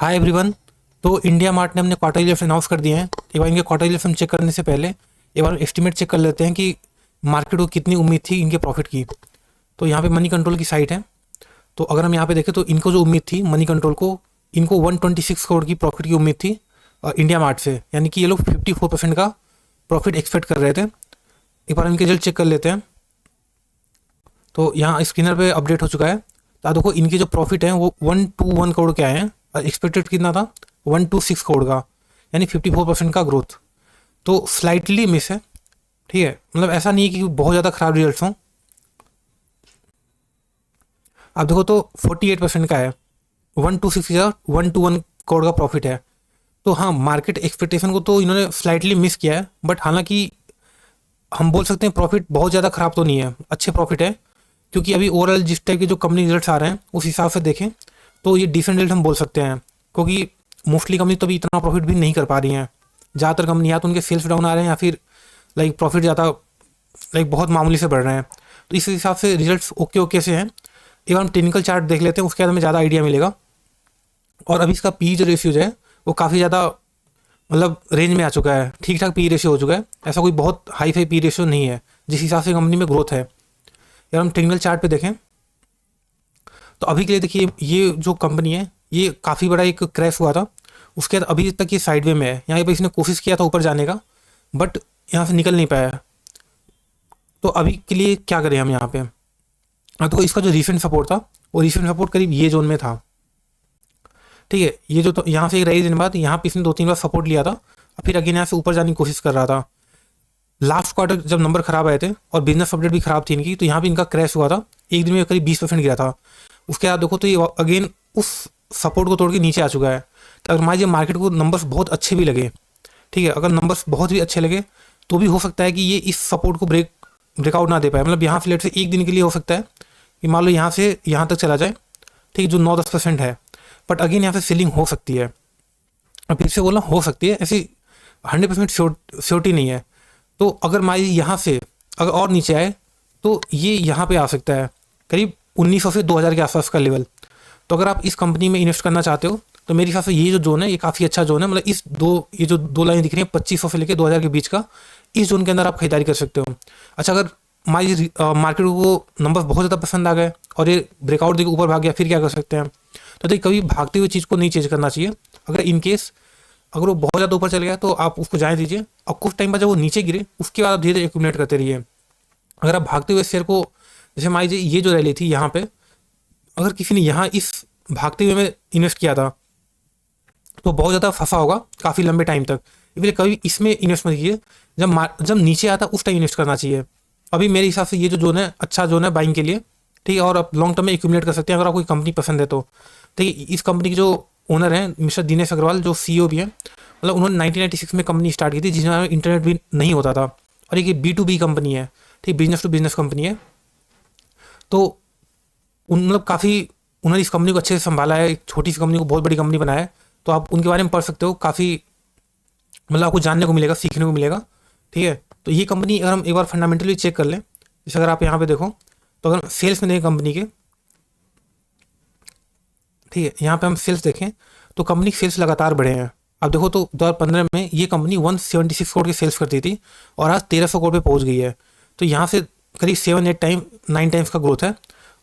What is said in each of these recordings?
Hi everyone. तो India mart ने अपने क्वार्टरली रिजल्ट्स अनाउंस कर दिए हैं। एक बार इनके क्वार्टरली रिजल्ट्स चेक करने से पहले एक बार एस्टिमेट चेक कर लेते हैं कि मार्केट को कितनी उम्मीद थी इनके प्रॉफिट की। तो यहाँ पे मनी कंट्रोल की साइट है। तो अगर हम यहाँ पे देखें तो इनको जो उम्मीद थी मनी कंट्रोल को, इनको 126 करोड़ की प्रॉफिट की उम्मीद थी इंडिया मार्ट से, यानी कि ये लोग 54% का प्रॉफिट एक्सपेक्ट कर रहे थे। एक बार इनके रिजल्ट चेक कर लेते हैं। तो यहाँ स्क्रीनर पे अपडेट हो चुका है। तो आप देखो इनके जो प्रॉफिट हैं वो 121 करोड़ के आए हैं और एक्सपेक्टेड कितना था 126 करोड़ का, यानी 54% का ग्रोथ। तो स्लाइटली मिस है, ठीक है। मतलब ऐसा नहीं है कि बहुत ज़्यादा खराब रिजल्ट्स हों। आप देखो तो 48% का है, 126 या 121 करोड़ का प्रॉफिट है। तो हाँ, मार्केट एक्सपेक्टेशन को तो इन्होंने स्लाइटली मिस किया है, बट हालांकि हम बोल सकते हैं प्रॉफिट बहुत ज़्यादा ख़राब तो नहीं है, अच्छे प्रॉफिट है। क्योंकि अभी ओवरऑल जिस टाइप के जो कंपनी रिजल्ट्स आ रहे हैं उस हिसाब से देखें तो ये डिसेंट रिजल्ट हम बोल सकते हैं। क्योंकि मोस्टली कंपनी तो अभी इतना प्रॉफिट भी नहीं कर पा रही हैं। ज़्यादातर कंपनी या तो उनके सेल्स डाउन आ रहे हैं या फिर लाइक प्रॉफिट ज़्यादा लाइक बहुत मामूली से बढ़ रहे हैं। तो इस हिसाब से रिजल्ट्स ओके ओके से हैं। एक बार हम टेक्निकल चार्ट देख लेते हैं, उसके बाद हमें ज़्यादा आइडिया मिलेगा। और अभी इसका पी जो रेशियो है वो काफ़ी ज़्यादा मतलब रेंज में आ चुका है, ठीक ठाक पी रेशियो हो चुका है। ऐसा कोई बहुत हाई फाई पी रेशियो नहीं है जिस हिसाब से कंपनी में ग्रोथ है। यार हम टेक्निकल चार्ट पे देखें तो अभी के लिए देखिए ये जो कंपनी है ये काफ़ी बड़ा एक क्रैश हुआ था। उसके बाद अभी तक ये साइडवे में है। यहाँ पे इसने कोशिश किया था ऊपर जाने का, बट यहाँ से निकल नहीं पाया। तो अभी के लिए क्या करें हम यहाँ पे। तो इसका जो रिसेंट सपोर्ट था वो रिसेंट सपोर्ट करीब ये जोन में था, ठीक है। ये जो तो यहाँ से एक रही दिन बाद यहाँ पे इसने 2-3 बार सपोर्ट लिया था और फिर अगेन यहाँ से ऊपर जाने की कोशिश कर रहा था। लास्ट क्वार्टर जब नंबर खराब आए थे और बिजनेस अपडेट भी खराब थी इनकी, तो यहाँ पे इनका क्रैश हुआ था। एक दिन में करीब 20% गिरा था। उसके बाद देखो तो ये अगेन उस सपोर्ट को तोड़ के नीचे आ चुका है। तो अगर मान लीजिए मार्केट को नंबर्स बहुत अच्छे भी लगे, ठीक है, अगर नंबर्स बहुत भी अच्छे लगे तो भी हो सकता है कि ये इस सपोर्ट को ब्रेकआउट ना दे पाए। मतलब यहाँ से लेट से एक दिन के लिए हो सकता है कि मान लो यहाँ से यहाँ तक चला जाए, ठीक है, जो 9-10% है। बट अगेन यहाँ से सेलिंग हो सकती है। अब फिर से बोला हो सकती है, ऐसी 100% श्योरिटी नहीं है। तो अगर मान लीजिए यहाँ से अगर और नीचे आए तो ये यहाँ पे आ सकता है करीब 1900 से 2000 के आसपास का लेवल। तो अगर आप इस कंपनी में इन्वेस्ट करना चाहते हो तो मेरे हिसाब से ये जो जोन है ये काफ़ी अच्छा जोन है। मतलब ये जो दो लाइन दिख रही है 2500 से लेकर 2000 के बीच का, इस जोन के अंदर आप खरीदारी कर सकते हो। अच्छा, अगर मान लीजिए मार्केट को नंबर बहुत ज़्यादा पसंद आ गए और ये ब्रेकआउट देकर ऊपर भाग गया, फिर क्या कर सकते हैं। तो देखिए कभी भागते हुए चीज़ को नहीं चेंज करना चाहिए। अगर इन केस अगर वो बहुत ज़्यादा ऊपर चल गया तो आप उसको जाने दीजिए और कुछ टाइम बाद जब वो नीचे गिरे उसके बाद आप धीरे धीरे एक्यूमुलेट करते रहिए। अगर आप भागते हुए शेयर को, जैसे मान लीजिए ये जो रैली थी यहाँ पे, अगर किसी ने यहाँ इस भागते हुए में इन्वेस्ट किया था तो बहुत ज़्यादा फंसा होगा काफ़ी लंबे टाइम तक। इसलिए कभी इसमें इन्वेस्ट मत कीजिए। जब नीचे आता उस टाइम इन्वेस्ट करना चाहिए। अभी मेरे हिसाब से ये जो जोन है अच्छा जोन है बाइंग के लिए, ठीक है। और आप लॉन्ग टर्म में एक्यूमुलेट कर सकते हैं अगर आपको कोई कंपनी पसंद है तो। ठीक है, इस कंपनी के जो ओनर हैं मिस्टर दिनेश अग्रवाल, जो सीईओ भी हैं, मतलब उन्होंने 1996 में कंपनी स्टार्ट की थी जिसमें इंटरनेट भी नहीं होता था। और एक B2B कंपनी है, ठीक, बिजनेस टू बिजनेस कंपनी है। तो उन मतलब काफ़ी उन्होंने इस कंपनी को अच्छे से संभाला है, एक छोटी सी कंपनी को बहुत बड़ी कंपनी बनाया है। तो आप उनके बारे में पढ़ सकते हो, काफ़ी मतलब आपको जानने को मिलेगा, सीखने को मिलेगा, ठीक है। तो ये कंपनी अगर हम एक बार फंडामेंटली चेक कर लें, जैसे अगर आप यहाँ पे देखो तो अगर सेल्स में देखें कंपनी के, ठीक है, यहाँ पे हम सेल्स देखें तो कंपनी के सेल्स लगातार बढ़े हैं। अब देखो तो 2015 में ये कंपनी 176 करोड़ के सेल्स करती थी और आज 1300 करोड़ पे पहुँच गई है। तो यहाँ से करीब 7-8 टाइम्स का ग्रोथ है।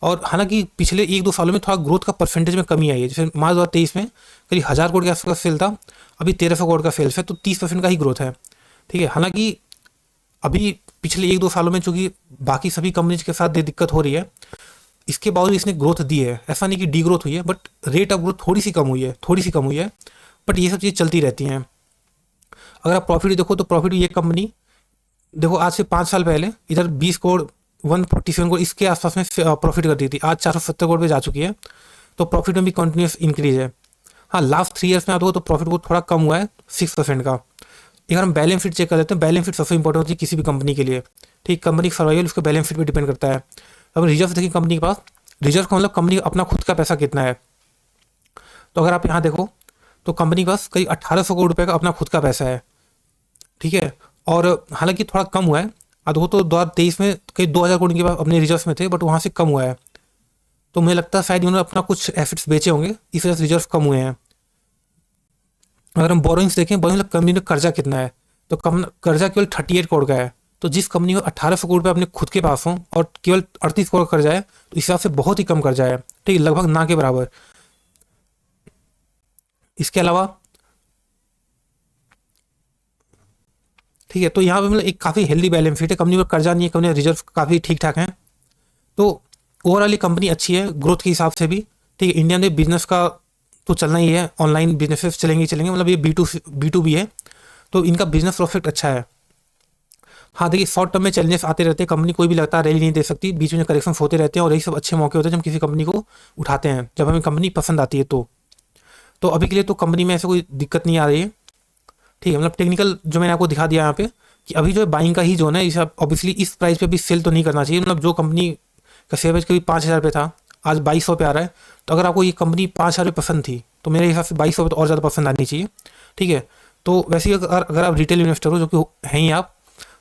और हालांकि पिछले 1-2 सालों में थोड़ा ग्रोथ का परसेंटेज में कमी आई है। जैसे मार्च 2023 में करीब 1000 करोड़ के आसपास सेल था, अभी 1300 करोड़ का सेल्स है, तो 30% का ही ग्रोथ है, ठीक है। हालांकि अभी पिछले 1-2 सालों में चूंकि बाकी सभी कंपनीज के साथ ये दिक्कत हो रही है, इसके बावजूद इसने ग्रोथ दी है। ऐसा नहीं कि डी ग्रोथ हुई है, बट रेट ऑफ ग्रोथ थोड़ी सी कम हुई है। बट ये सब चीज़ चलती रहती हैं। अगर आप प्रॉफिट देखो तो प्रॉफिट ये कंपनी देखो आज से 5 साल पहले इधर 20 करोड़ 147 करोड़ इसके आसपास में प्रॉफिट करती थी, आज 470 करोड़ पे जा चुकी है। तो प्रॉफिट में भी कंटिन्यूस इंक्रीज है। हाँ, लास्ट 3 ईयर्स में आप देखो तो प्रॉफिट वो थोड़ा कम हुआ है 6% का। अगर हम बैलेंस शीट चेक कर लेते हैं, बैलेंस शीट सबसे इंपॉर्टेंट होती है किसी भी कंपनी के लिए, ठीक। कंपनी का सर्वाइवल उसके बैलेंस शीट पर डिपेंड करता है। अब रिजर्व देखिए कंपनी के पास, रिजर्व का मतलब कंपनी अपना खुद का पैसा कितना है। तो अगर आप यहाँ देखो तो कंपनी के पास करीब 1800 करोड़ रुपए का अपना खुद का पैसा है, ठीक है। और हालांकि थोड़ा कम हुआ है, अब वो तो 2023 में करीब 2000 करोड़ के पास अपने रिजर्व में थे, बट वहाँ से कम हुआ है। तो मुझे लगता है शायद उन्होंने अपना कुछ एसेट्स बेचे होंगे, इस वजह से रिजर्व कम हुए हैं। अगर हम बोरोइंग्स देखें, बोरोइंग्स कंपनी में कर्जा कितना है, तो कम कर्जा केवल 38 करोड़ का है। तो जिस कंपनी को 1800 करोड़ रुपये अपने खुद के पास हो और केवल 38 करोड़ कर्जा है, तो इस हिसाब से बहुत ही कम कर्जा है, ठीक है, लगभग ना के बराबर। इसके अलावा ठीक है, तो यहाँ पे मतलब एक काफ़ी हेल्दी बैलेंस शीट है, कंपनी पर कर्जा नहीं है, कंपनी रिजर्व काफ़ी ठीक ठाक हैं। तो ओवरऑल ये कंपनी अच्छी है ग्रोथ के हिसाब से भी, ठीक है। इंडिया में बिजनेस का तो चलना ही है, ऑनलाइन बिजनेसेस चलेंगे ही चलेंगे, मतलब ये बी टू बी है, तो इनका बिजनेस प्रॉफिट अच्छा है। हाँ देखिए, शॉर्ट टर्म में चैलेंजेस आते रहते हैं, कंपनी कोई भी लगातार रैली नहीं दे सकती, बीच में करेक्शन होते रहते हैं, और यही सब अच्छे मौके होते हैं जब हम किसी कंपनी को उठाते हैं, जब हमें कंपनी पसंद आती है। तो अभी के लिए तो कंपनी में ऐसे कोई दिक्कत नहीं आ रही है, ठीक है। मतलब टेक्निकल जो मैंने आपको दिखा दिया यहाँ पे, कि अभी जो है बाइंग का ही जोन है, इसे ऑब्वियसली इस प्राइस पे भी सेल तो नहीं करना चाहिए। मतलब जो कंपनी का शेयर प्राइस कभी 5,000 पे था, आज 2200 पे आ रहा है, तो अगर आपको ये कंपनी 5,000 पे पसंद थी, तो मेरे हिसाब से 2200 पे तो और ज़्यादा पसंद आनी चाहिए, ठीक है। तो वैसे ही अगर आप रिटेल इन्वेस्टर हो, जो कि हैं ही आप,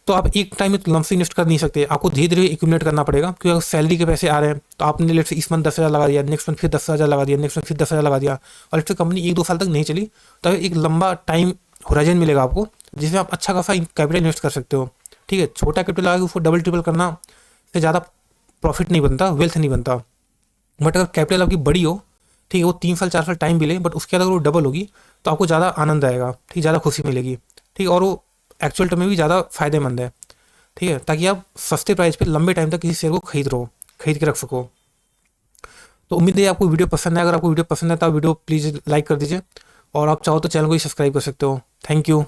तो आप एक टाइम में लंप से इन्वेस्ट कर नहीं सकते, आपको धीरे धीरे एक्यूमुलेट करना पड़ेगा, क्योंकि अगर सैलरी के पैसे आ रहे हैं, तो आपने लेट से इस मंथ 10,000 लगा दिया, नेक्स्ट मंथ फिर 10,000 लगा दिया, नेक्स्ट मंथ फिर 10,000 लगा दिया, और लेट से कंपनी 1-2 साल तक नहीं चली, तो एक लंबा टाइम होराइजन मिलेगा आपको, जिसमें आप अच्छा खासा कैपिटल इन्वेस्ट कर सकते हो, ठीक है। छोटा कैपिटल लगा के उसको डबल ट्रिपल करना से ज़्यादा प्रॉफिट नहीं बनता, वेल्थ नहीं बनता। बट अगर कैपिटल आपकी बड़ी हो, ठीक है, वो 3 साल 4 साल टाइम भी ले, बट उसके बाद अगर वो डबल होगी, तो आपको ज़्यादा आनंद आएगा, ठीक, ज़्यादा खुशी मिलेगी, ठीक, और वो एक्चुअल टर्म में भी ज़्यादा फायदेमंद है, ठीक है, ताकि आप सस्ते प्राइस पे लंबे टाइम तक किसी शेयर को खरीद के रख सको। तो उम्मीद है आपको वीडियो पसंद है, अगर आपको वीडियो पसंद है तो आप वीडियो प्लीज़ लाइक कर दीजिए, और आप चाहो तो चैनल को ही सब्सक्राइब कर सकते हो। Thank you.